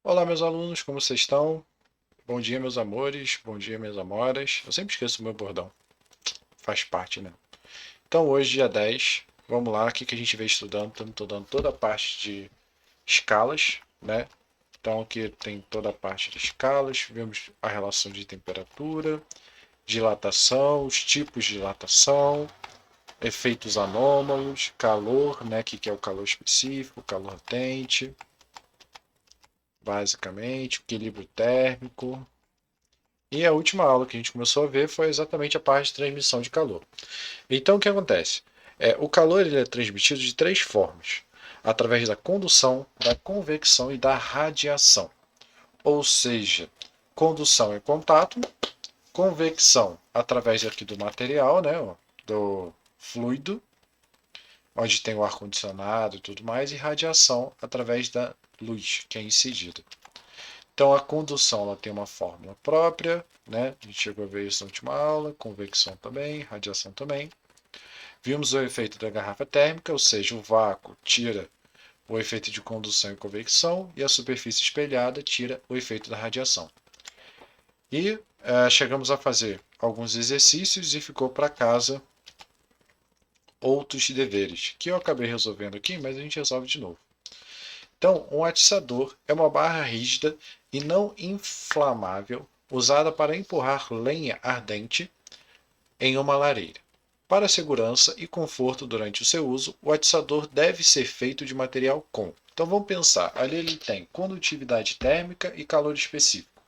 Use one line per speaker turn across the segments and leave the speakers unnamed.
Olá, meus alunos, como vocês estão? Bom dia, meus amores, bom dia, minhas amoras. Eu sempre esqueço o meu bordão, faz parte, né? Então, hoje, dia 10, vamos lá, o que a gente vem estudando? Estamos estudando toda a parte de escalas, né? Então, aqui tem toda a parte de escalas, vemos a relação de temperatura, dilatação, os tipos de dilatação, efeitos anômalos, calor, né? Que é o calor específico, calor latente, basicamente, equilíbrio térmico. E a última aula que a gente começou a ver foi exatamente a parte de transmissão de calor. Então, o que acontece? O calor ele é transmitido de três formas: através da condução, da convecção e da radiação. Ou seja, condução é contato, convecção através aqui do material, né, do fluido, onde tem o ar-condicionado e tudo mais, e radiação através da luz que é incidida. Então a condução ela tem uma fórmula própria, né? A gente chegou a ver isso na última aula, convecção também, radiação também. Vimos o efeito da garrafa térmica, ou seja, o vácuo tira o efeito de condução e convecção e a superfície espelhada tira o efeito da radiação. E chegamos a fazer alguns exercícios e ficou para casa outros deveres, que eu acabei resolvendo aqui, mas a gente resolve de novo. Então, um atiçador é uma barra rígida e não inflamável usada para empurrar lenha ardente em uma lareira. Para segurança e conforto durante o seu uso, o atiçador deve ser feito de material com. Então vamos pensar, ali ele tem condutividade térmica e calor específico.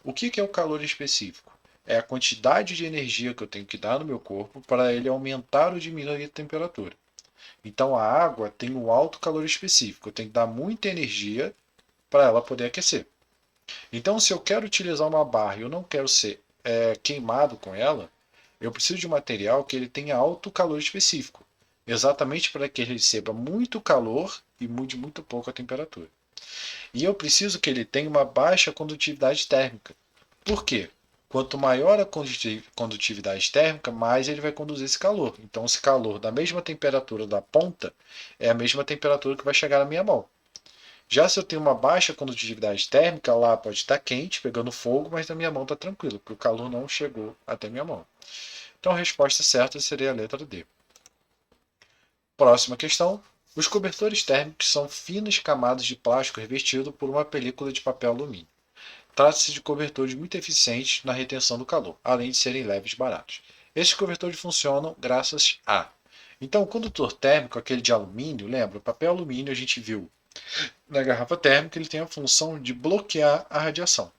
O que é o calor específico? É a quantidade de energia que eu tenho que dar no meu corpo para ele aumentar ou diminuir a temperatura. Então a água tem um alto calor específico, eu tenho que dar muita energia para ela poder aquecer. Então, se eu quero utilizar uma barra e eu não quero ser queimado com ela, eu preciso de um material que ele tenha alto calor específico, exatamente para que ele receba muito calor e mude muito pouco a temperatura. E eu preciso que ele tenha uma baixa condutividade térmica. Por quê? Quanto maior a condutividade térmica, mais ele vai conduzir esse calor. Então, esse calor da mesma temperatura da ponta é a mesma temperatura que vai chegar na minha mão. Já se eu tenho uma baixa condutividade térmica, lá pode estar quente, pegando fogo, mas na minha mão está tranquilo, porque o calor não chegou até minha mão. Então a resposta certa seria a letra D. Próxima questão. Os cobertores térmicos são finas camadas de plástico revestido por uma película de papel alumínio. Trata-se de cobertores muito eficientes na retenção do calor, além de serem leves e baratos. Esses cobertores funcionam graças a. Então, o condutor térmico, aquele de alumínio, lembra? O papel alumínio a gente viu na garrafa térmica, ele tem a função de bloquear a radiação.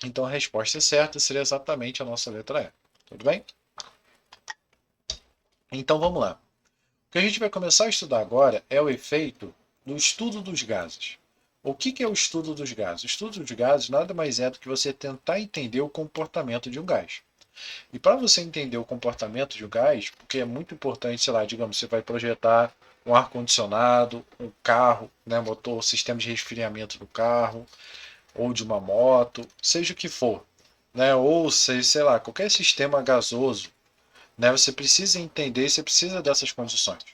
Então a resposta certa seria exatamente a nossa letra E. Tudo bem? Então vamos lá. O que a gente vai começar a estudar agora é o efeito do estudo dos gases. O que é o estudo dos gases? O estudo dos gases nada mais é do que você tentar entender o comportamento de um gás. E para você entender o comportamento de um gás, porque é muito importante, sei lá, digamos, você vai projetar um ar-condicionado, um carro, né, motor, sistema de resfriamento do carro, ou de uma moto, seja o que for, né, ou seja, sei lá, qualquer sistema gasoso, né, você precisa entender, você precisa dessas condições.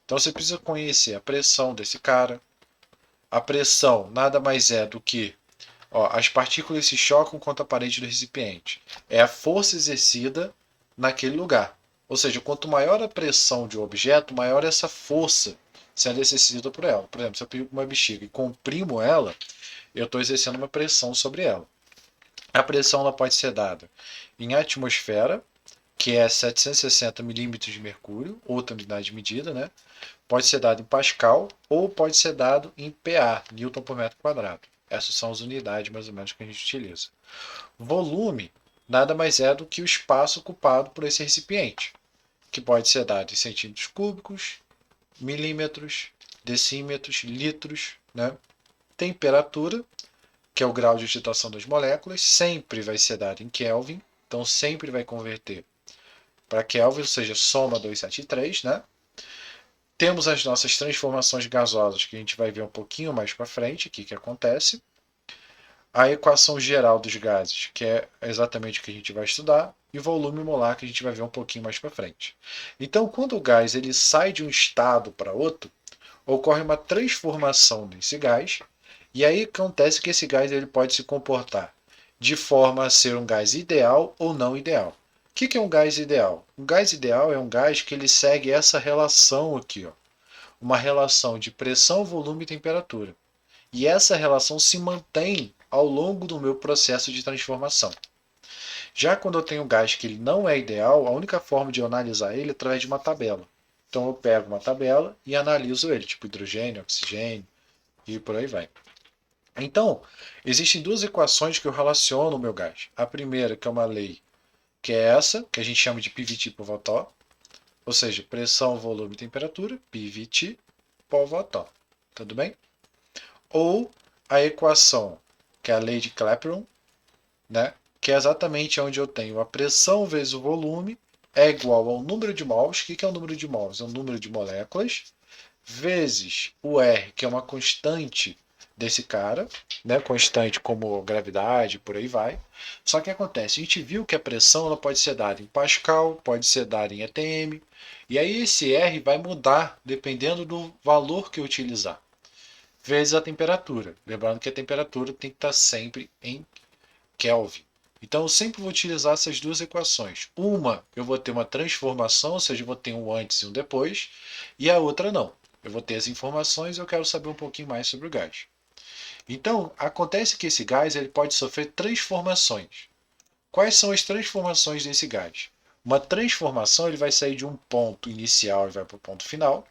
Então você precisa conhecer a pressão desse cara. A pressão nada mais é do que as partículas se chocam contra a parede do recipiente. É a força exercida naquele lugar. Ou seja, quanto maior a pressão de um objeto, maior essa força sendo exercida por ela. Por exemplo, se eu pego uma bexiga e comprimo ela, eu estou exercendo uma pressão sobre ela. A pressão ela pode ser dada em atmosfera, que é 760 milímetros de mercúrio, outra unidade de medida, né? Pode ser dado em Pascal ou pode ser dado em PA, Newton por metro quadrado. Essas são as unidades mais ou menos que a gente utiliza. Volume nada mais é do que o espaço ocupado por esse recipiente, que pode ser dado em centímetros cúbicos, milímetros, decímetros, litros, né? Temperatura, que é o grau de agitação das moléculas, sempre vai ser dado em Kelvin, então sempre vai converter para Kelvin, ou seja, soma 273, né? Temos as nossas transformações gasosas, que a gente vai ver um pouquinho mais para frente, o que acontece. A equação geral dos gases, que é exatamente o que a gente vai estudar, e volume molar, que a gente vai ver um pouquinho mais para frente. Então, quando o gás ele sai de um estado para outro, ocorre uma transformação desse gás E aí acontece que esse gás ele pode se comportar de forma a ser um gás ideal ou não ideal. O que é um gás ideal? Um gás ideal é um gás que ele segue essa relação aqui, ó, uma relação de pressão, volume e temperatura. E essa relação se mantém ao longo do meu processo de transformação. Já quando eu tenho um gás que ele não é ideal, a única forma de eu analisar ele é através de uma tabela. Então eu pego uma tabela e analiso ele, tipo hidrogênio, oxigênio e por aí vai. Então, existem duas equações que eu relaciono o meu gás. A primeira, que é uma lei, que é essa, que a gente chama de PVT por Votó, ou seja, pressão, volume e temperatura, PVT por Votó. Tudo bem? Ou a equação, que é a lei de Clapeyron, né? Que é exatamente onde eu tenho a pressão vezes o volume é igual ao número de mols. O que é o número de mols? É o número de moléculas vezes o R, que é uma constante desse cara, né? Constante como gravidade, por aí vai. Só que acontece, a gente viu que a pressão ela pode ser dada em Pascal, pode ser dada em atm, e aí esse R vai mudar dependendo do valor que eu utilizar, vezes a temperatura. Lembrando que a temperatura tem que estar sempre em Kelvin. Então eu sempre vou utilizar essas duas equações. Uma eu vou ter uma transformação, ou seja, eu vou ter um antes e um depois, e a outra não. Eu vou ter as informações e eu quero saber um pouquinho mais sobre o gás. Então, acontece que esse gás ele pode sofrer transformações. Quais são as transformações desse gás? Uma transformação ele vai sair de um ponto inicial e vai para o ponto final,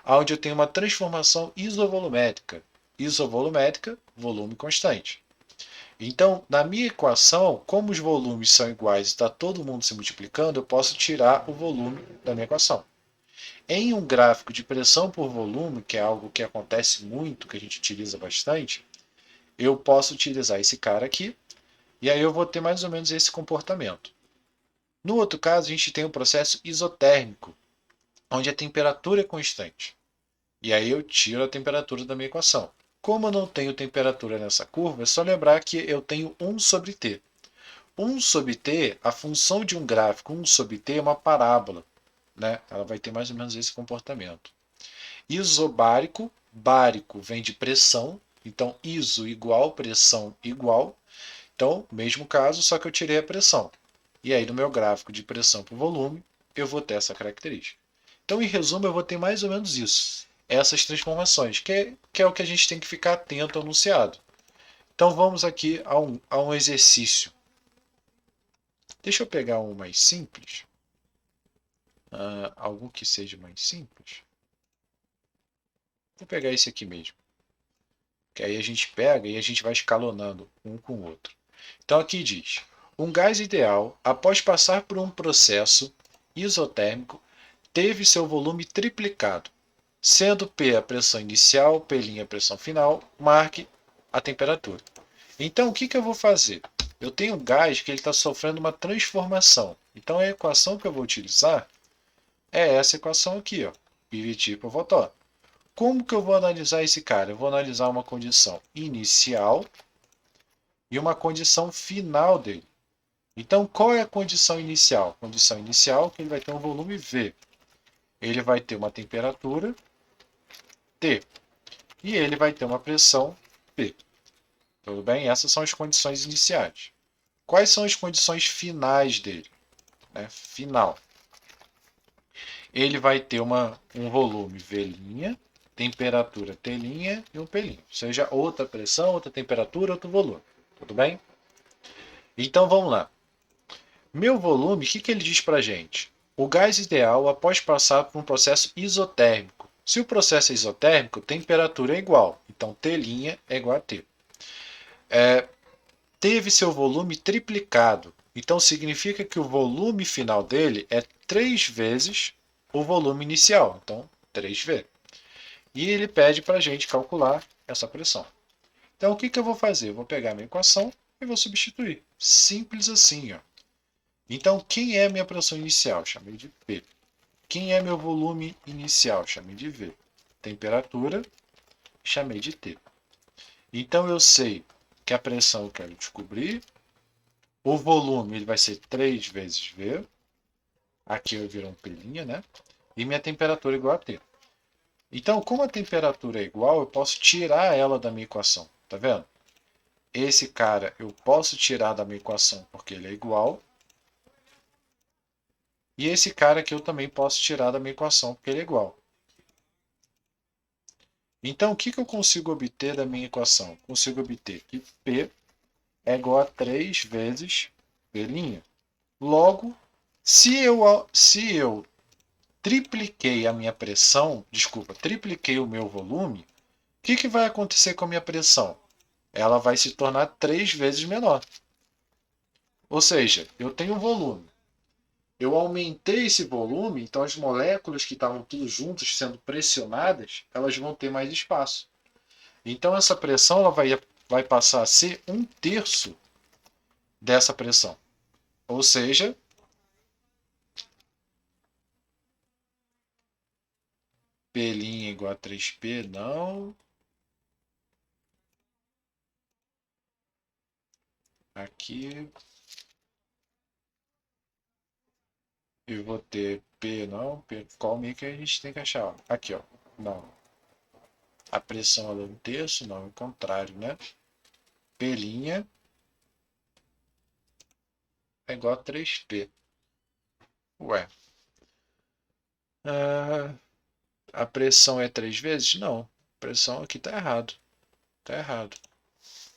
onde eu tenho uma transformação isovolumétrica. Isovolumétrica, volume constante. Então, na minha equação, como os volumes são iguais e está todo mundo se multiplicando, eu posso tirar o volume da minha equação. Em um gráfico de pressão por volume, que é algo que acontece muito, que a gente utiliza bastante, eu posso utilizar esse cara aqui, e aí eu vou ter mais ou menos esse comportamento. No outro caso, a gente tem o processo isotérmico, onde a temperatura é constante. E aí eu tiro a temperatura da minha equação. Como eu não tenho temperatura nessa curva, é só lembrar que eu tenho 1 sobre T. 1 sobre T, a função de um gráfico 1 sobre T é uma parábola, né? Ela vai ter mais ou menos esse comportamento. Isobárico, bárico vem de pressão, então iso igual, pressão igual. Então, mesmo caso, só que eu tirei a pressão. E aí no meu gráfico de pressão por volume, eu vou ter essa característica. Então, em resumo, eu vou ter mais ou menos isso. Essas transformações, que é o que a gente tem que ficar atento ao enunciado. Então, vamos aqui a um exercício. Deixa eu pegar um mais simples. Algo que seja mais simples. Vou pegar esse aqui mesmo. Que aí a gente pega e a gente vai escalonando um com o outro. Então aqui diz: um gás ideal, após passar por um processo isotérmico, teve seu volume triplicado, sendo P a pressão inicial, P' a pressão final, marque a temperatura. Então o que eu vou fazer? Eu tenho um gás que ele está sofrendo uma transformação. Então a equação que eu vou utilizar é essa equação aqui, ó, PVT por Votó. Como que eu vou analisar esse cara? Eu vou analisar uma condição inicial e uma condição final dele. Então, qual é a condição inicial? Condição inicial que ele vai ter um volume V. Ele vai ter uma temperatura T. E ele vai ter uma pressão P. Tudo bem? Essas são as condições iniciais. Quais são as condições finais dele? Final. Ele vai ter um volume V', temperatura T' e um P'. Ou seja, outra pressão, outra temperatura, outro volume. Tudo bem? Então vamos lá. Meu volume, o que ele diz para a gente? O gás ideal após passar por um processo isotérmico. Se o processo é isotérmico, temperatura é igual. Então T' é igual a T. Teve seu volume triplicado. Então significa que o volume final dele é 3 vezes o volume inicial. Então 3V. E ele pede para a gente calcular essa pressão. Então o que eu vou fazer? Eu vou pegar a minha equação e vou substituir. Simples assim, ó. Então, quem é minha pressão inicial? Chamei de P. Quem é meu volume inicial? Chamei de V. Temperatura? Chamei de T. Então, eu sei que a pressão eu quero descobrir. O volume ele vai ser 3 vezes V. Aqui eu viro um P', né? E minha temperatura é igual a T. Então, como a temperatura é igual, eu posso tirar ela da minha equação. Tá vendo? Esse cara eu posso tirar da minha equação porque ele é igual. E esse cara aqui eu também posso tirar da minha equação porque ele é igual. Então, o que eu consigo obter da minha equação? Consigo obter que P é igual a 3 vezes P'. Logo, se eu tripliquei a minha pressão, desculpa, tripliquei o meu volume, o que vai acontecer com a minha pressão? Ela vai se tornar 3 vezes menor. Ou seja, eu tenho um volume. Eu aumentei esse volume, então as moléculas que estavam tudo juntas sendo pressionadas, elas vão ter mais espaço. Então essa pressão ela vai passar a ser 1/3 dessa pressão. Ou seja, P' igual a 3P, não. Aqui eu vou ter P, não. P, qual meio que a gente tem que achar? Ó. Aqui, ó. Não. A pressão é 1/3, não. É o contrário, né? P' é igual a 3P. Ué. Ah, a pressão é 3 vezes? Não. A pressão aqui tá errado. Tá errado.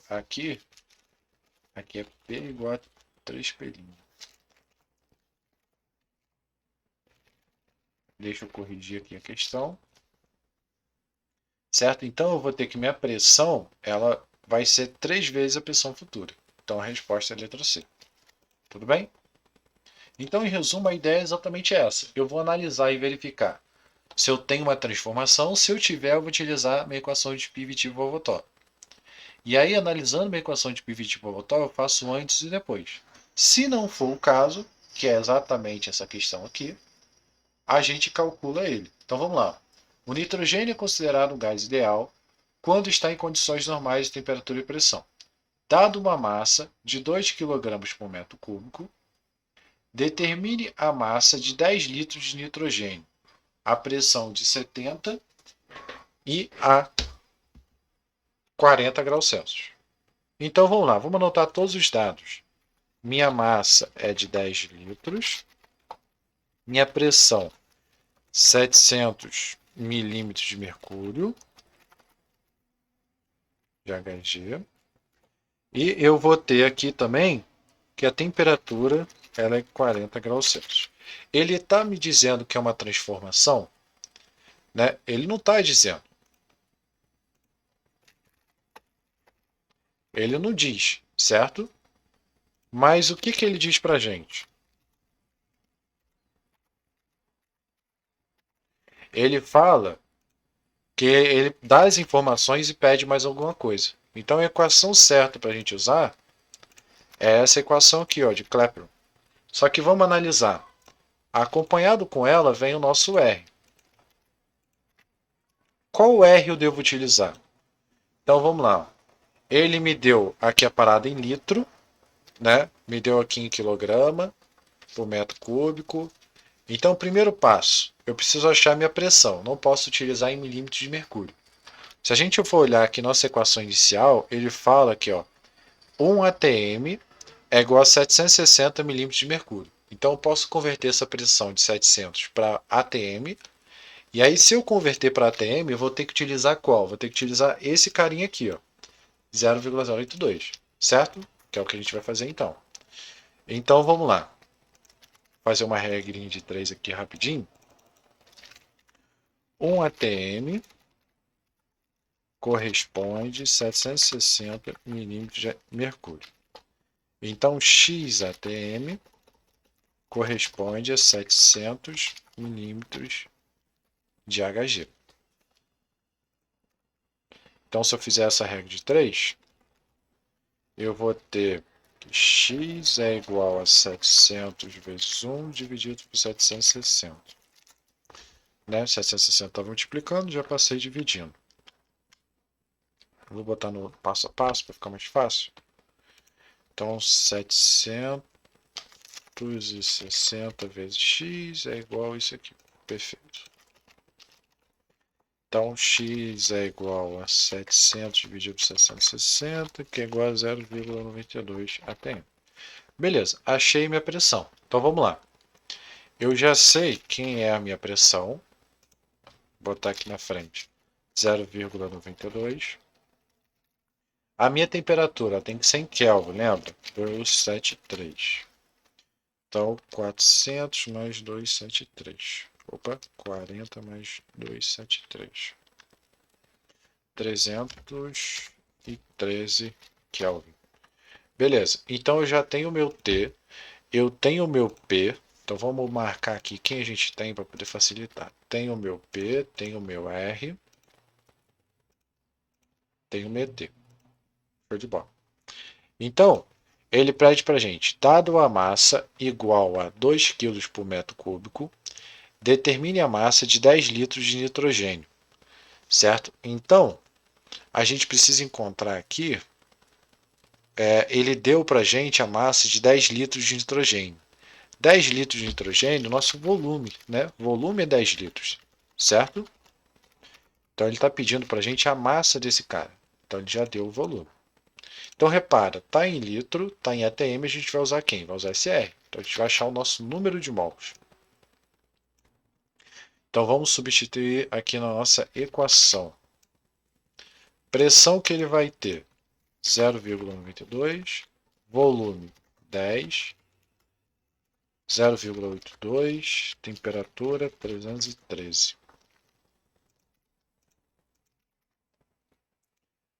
Aqui é P igual a 3P'. Deixa eu corrigir aqui a questão. Certo? Então eu vou ter que minha pressão ela vai ser 3 vezes a pressão futura. Então a resposta é a letra C. Tudo bem? Então, em resumo, a ideia é exatamente essa. Eu vou analisar e verificar se eu tenho uma transformação. Se eu tiver, eu vou utilizar a minha equação de Pivot-Vovotov. E aí, analisando minha equação de Pivot-Vovotov, eu faço antes e depois. Se não for o caso, que é exatamente essa questão aqui, a gente calcula ele. Então vamos lá. O nitrogênio é considerado um gás ideal quando está em condições normais de temperatura e pressão. Dado uma massa de 2 kg por metro cúbico, determine a massa de 10 litros de nitrogênio, a pressão de 70 e a 40 graus Celsius. Então vamos lá, vamos anotar todos os dados. Minha massa é de 10 litros, minha pressão 700 milímetros de mercúrio, de Hg. E eu vou ter aqui também que a temperatura ela é 40 graus Celsius. Ele está me dizendo que é uma transformação? Né? Ele não está dizendo. Ele não diz, certo? Mas o que ele diz para a gente? Ele fala que ele dá as informações e pede mais alguma coisa. Então a equação certa para a gente usar é essa equação aqui, ó, de Clapeyron. Só que vamos analisar. Acompanhado com ela vem o nosso R. Qual R eu devo utilizar? Então vamos lá. Ele me deu aqui a parada em litro, né? Me deu aqui em quilograma por metro cúbico. Então, primeiro passo, eu preciso achar minha pressão. Não posso utilizar em milímetros de mercúrio. Se a gente for olhar aqui nossa equação inicial, ele fala aqui, ó, 1 atm é igual a 760 milímetros de mercúrio. Então, eu posso converter essa pressão de 700 para atm. E aí, se eu converter para atm, eu vou ter que utilizar qual? Vou ter que utilizar esse carinha aqui, ó, 0,082, certo? Que é o que a gente vai fazer então. Então, vamos lá. Fazer uma regrinha de 3 aqui rapidinho. 1 atm corresponde a 760 milímetros de mercúrio. Então, x atm corresponde a 700 milímetros de Hg. Então, se eu fizer essa regra de 3, eu vou ter que x é igual a 700 vezes 1 dividido por 760. Né? 760 estava multiplicando, já passei dividindo. Vou botar no passo a passo para ficar mais fácil. Então, 760 vezes x é igual a isso aqui. Perfeito. Então, x é igual a 700 dividido por 660, que é igual a 0,92 atm. Beleza, achei minha pressão. Então, vamos lá. Eu já sei quem é a minha pressão. Vou botar aqui na frente 0,92. A minha temperatura tem que ser em Kelvin, lembra? 273. Então, 400 mais 273. Opa, 40 mais 273. 313 Kelvin. Beleza, então eu já tenho o meu T, eu tenho o meu P. Então vamos marcar aqui quem a gente tem para poder facilitar. Tenho o meu P, tenho o meu R, tenho o meu T. Show de bola. Então, ele pede para a gente, dado a massa igual a 2 kg por metro cúbico, determine a massa de 10 litros de nitrogênio, certo? Então, a gente precisa encontrar aqui, ele deu para a gente a massa de 10 litros de nitrogênio. 10 litros de nitrogênio, nosso volume, né? Volume é 10 litros, certo? Então ele está pedindo para a gente a massa desse cara. Então ele já deu o volume. Então repara, está em litro, está em ATM, a gente vai usar quem? Vai usar SR. Então a gente vai achar o nosso número de mols. Então vamos substituir aqui na nossa equação. Pressão que ele vai ter, 0,92, volume 10, 0,82, temperatura 313.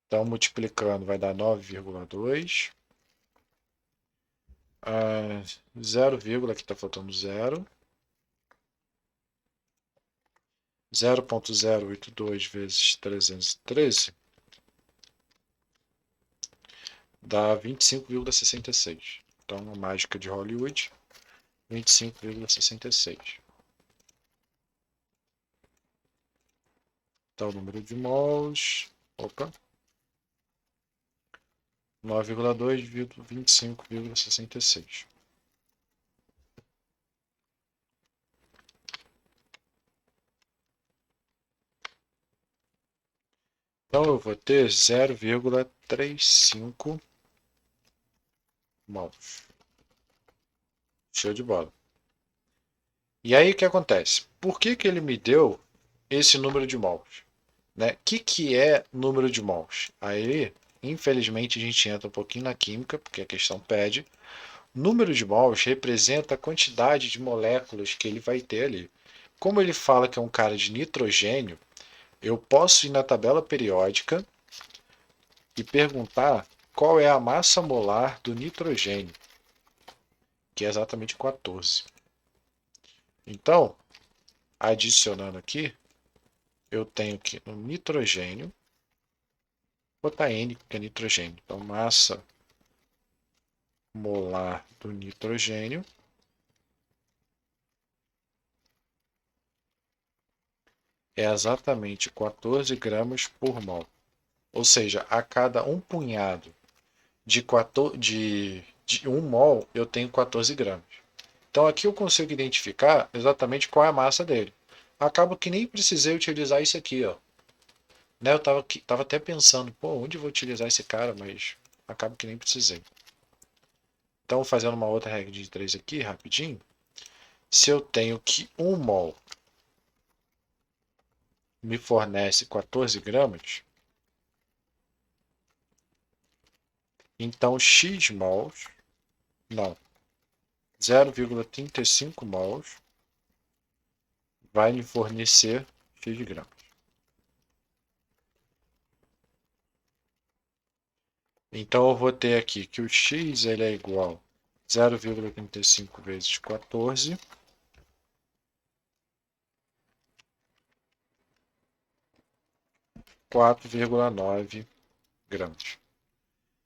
Então, multiplicando vai dar 9,2. 0, aqui está faltando 0. 0,082 vezes 313 dá 25,66. Então, a mágica de Hollywood, 25,66. Então, o número de mols, opa, 9,2 dividido 25,66. Então, eu vou ter 0,35 mols. Show de bola. E aí, o que acontece? Por que que ele me deu esse número de mols? Né? O que é número de mols? Aí, infelizmente, a gente entra um pouquinho na química, porque a questão pede. Número de mols representa a quantidade de moléculas que ele vai ter ali. Como ele fala que é um cara de nitrogênio, eu posso ir na tabela periódica e perguntar qual é a massa molar do nitrogênio, que é exatamente 14. Então, adicionando aqui, eu tenho que no nitrogênio, botar N, que é nitrogênio. Então, massa molar do nitrogênio é exatamente 14 gramas por mol. Ou seja, a cada um punhado de 1 mol, eu tenho 14 gramas. Então aqui eu consigo identificar exatamente qual é a massa dele. Acabo que nem precisei utilizar isso aqui, ó. Né, eu tava até pensando, pô, onde eu vou utilizar esse cara, mas acabo que nem precisei. Então, fazendo uma outra regra de 3 aqui, rapidinho. Se eu tenho que 1 mol me fornece 14 gramas, então x mols, não, 0,35 mols vai me fornecer x gramas. Então eu vou ter aqui que o x ele é igual a 0,35 vezes 14, 4,9 gramas.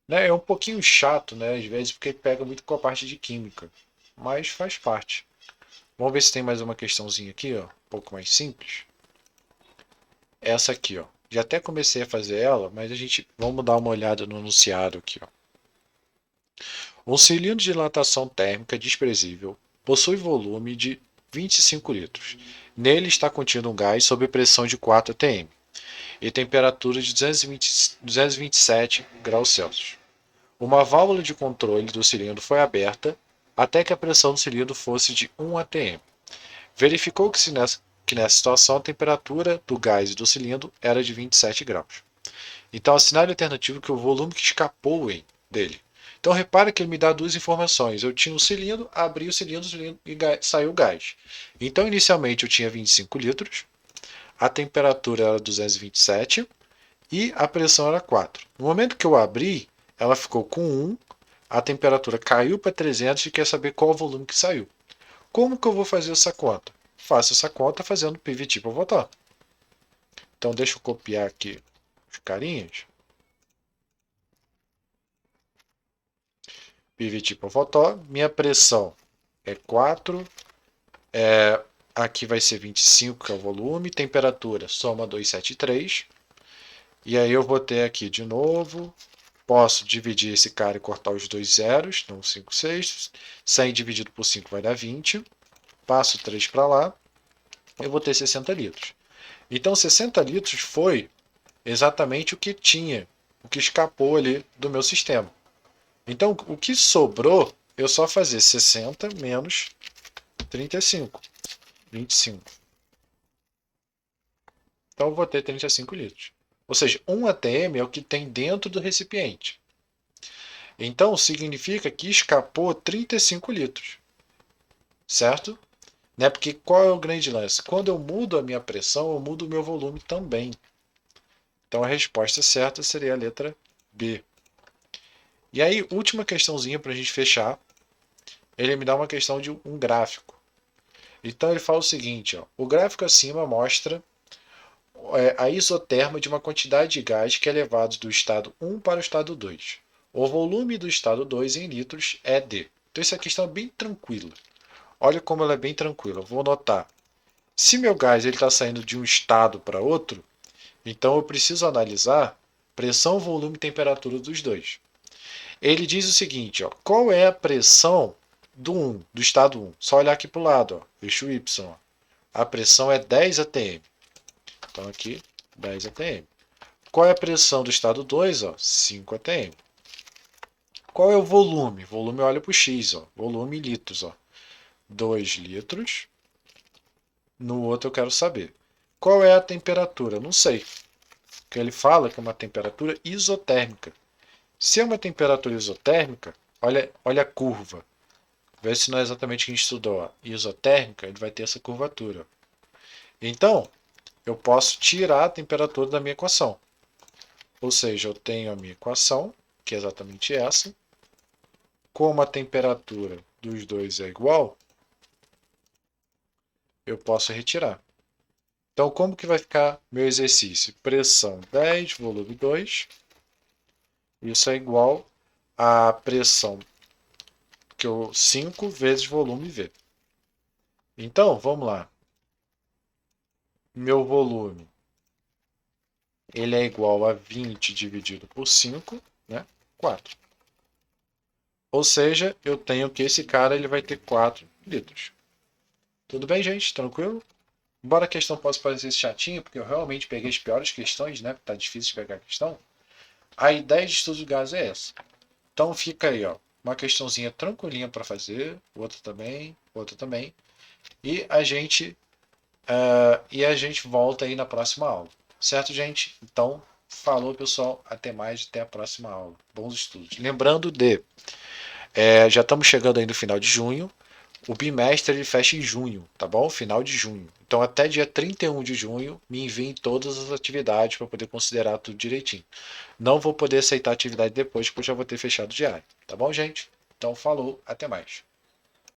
Né? É um pouquinho chato, né? Às vezes, porque pega muito com a parte de química, mas faz parte. Vamos ver se tem mais uma questãozinha aqui, ó, um pouco mais simples. Essa aqui, ó. Já até comecei a fazer ela, mas vamos dar uma olhada no enunciado aqui, ó. Um cilindro de dilatação térmica desprezível possui volume de 25 litros. Nele está contido um gás sob pressão de 4 atm. e temperatura de 227 graus Celsius. Uma válvula de controle do cilindro foi aberta até que a pressão do cilindro fosse de 1 atm. Verificou que nessa situação a temperatura do gás e do cilindro era de 27 graus. Então, assinale alternativo que o volume que escapou dele. Então, repare que ele me dá duas informações. Eu tinha um cilindro, abri o cilindro e saiu o gás. Então, inicialmente eu tinha 25 litros, a temperatura era 227 e a pressão era 4. No momento que eu abri, ela ficou com 1, a temperatura caiu para 300 e quer saber qual o volume que saiu. Como que eu vou fazer essa conta? Faço essa conta fazendo pivot para voltar. Então, deixa eu copiar aqui os carinhas. Pivot para voltar. Minha pressão é 4. Aqui vai ser 25, que é o volume. Temperatura, soma 273. E aí eu vou ter aqui de novo. Posso dividir esse cara e cortar os dois zeros. Então, 5 sextos. 100 dividido por 5 vai dar 20. Passo 3 para lá. Eu vou ter 60 litros. Então, 60 litros foi exatamente o que tinha, o que escapou ali do meu sistema. Então, o que sobrou, eu só fazer 60 menos 35. 25. Então, eu vou ter 35 litros. Ou seja, 1 atm é o que tem dentro do recipiente. Então, significa que escapou 35 litros. Certo? Né? Porque qual é o grande lance? Quando eu mudo a minha pressão, eu mudo o meu volume também. Então, a resposta certa seria a letra B. E aí, última questãozinha para a gente fechar. Ele me dá uma questão de um gráfico. Então, ele fala o seguinte. Ó, o gráfico acima mostra a isoterma de uma quantidade de gás que é levado do estado 1 para o estado 2. O volume do estado 2 em litros é D. Então, essa questão é bem tranquila. Olha como ela é bem tranquila. Eu vou notar. Se meu gás está saindo de um estado para outro, então eu preciso analisar pressão, volume e temperatura dos dois. Ele diz o seguinte, ó, qual é a pressão do estado 1? Só olhar aqui para o lado, ó, eixo Y. Ó. A pressão é 10 atm. Então aqui, 10 atm. Qual é a pressão do estado 2? Ó, 5 atm. Qual é o volume? Volume olha para o X, ó, volume em litros. Ó. 2 litros. No outro eu quero saber. Qual é a temperatura? Não sei. Porque ele fala que é uma temperatura isotérmica. Se é uma temperatura isotérmica, olha a curva. Vê se não é exatamente o que a gente estudou. Ó. Isotérmica, ele vai ter essa curvatura. Então, eu posso tirar a temperatura da minha equação. Ou seja, eu tenho a minha equação, que é exatamente essa. Como a temperatura dos dois é igual, eu posso retirar. Então, como que vai ficar meu exercício? Pressão 10, volume 2. Isso é igual a pressão que eu 5 vezes volume V. Então, vamos lá. Meu volume ele é igual a 20 dividido por 5, né? 4. Ou seja, eu tenho que esse cara ele vai ter 4 litros. Tudo bem, gente? Tranquilo? Embora a questão possa parecer chatinha, porque eu realmente peguei as piores questões, né? Porque tá difícil de pegar a questão. A ideia de estudo de gás é essa. Então fica aí, ó, uma questãozinha tranquilinha para fazer, outra também, outra também. E a gente volta aí na próxima aula. Certo, gente? Então, falou, pessoal. Até mais, até a próxima aula. Bons estudos. Lembrando já estamos chegando aí no final de junho. O bimestre ele fecha em junho, tá bom? Final de junho. Então, até dia 31 de junho, me enviem todas as atividades para poder considerar tudo direitinho. Não vou poder aceitar atividade depois, porque eu já vou ter fechado o diário. Tá bom, gente? Então, falou. Até mais.